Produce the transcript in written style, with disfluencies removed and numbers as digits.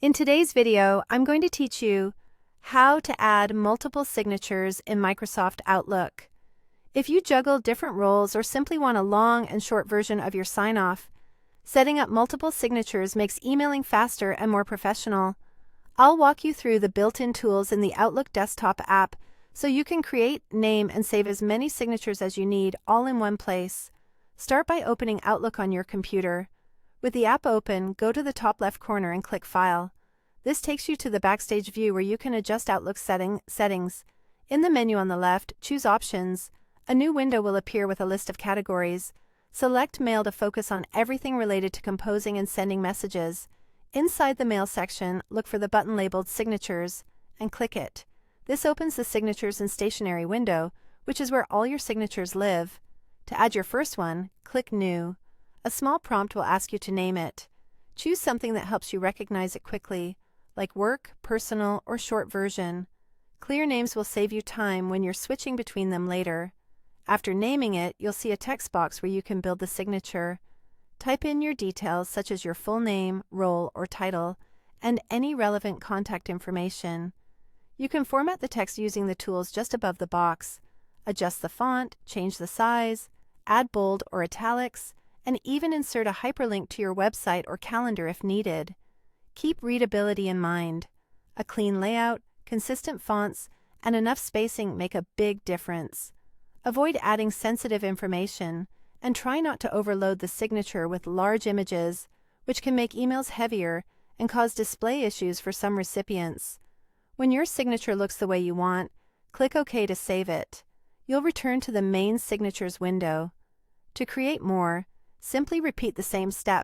In today's video, I'm going to teach you how to add multiple signatures in Microsoft Outlook. If you juggle different roles or simply want a long and short version of your sign-off, setting up multiple signatures makes emailing faster and more professional. I'll walk you through the built-in tools in the Outlook desktop app so you can create, name, and save as many signatures as you need all in one place. Start by opening Outlook on your computer. With the app open, go to the top left corner and click File. This takes you to the Backstage view where you can adjust Outlook settings. In the menu on the left, choose Options. A new window will appear with a list of categories. Select Mail to focus on everything related to composing and sending messages. Inside the Mail section, look for the button labeled Signatures and click it. This opens the Signatures and Stationery window, which is where all your signatures live. To add your first one, click New. A small prompt will ask you to name it. Choose something that helps you recognize it quickly, like Work, Personal, or Short Version. Clear names will save you time when you're switching between them later. After naming it, you'll see a text box where you can build the signature. Type in your details such as your full name, role, or title, and any relevant contact information. You can format the text using the tools just above the box. Adjust the font, change the size, add bold or italics, and even insert a hyperlink to your website or calendar if needed. Keep readability in mind. A clean layout, consistent fonts, and enough spacing make a big difference. Avoid adding sensitive information, and try not to overload the signature with large images, which can make emails heavier and cause display issues for some recipients. When your signature looks the way you want, click OK to save it. You'll return to the main Signatures window. To create more, simply repeat the same steps.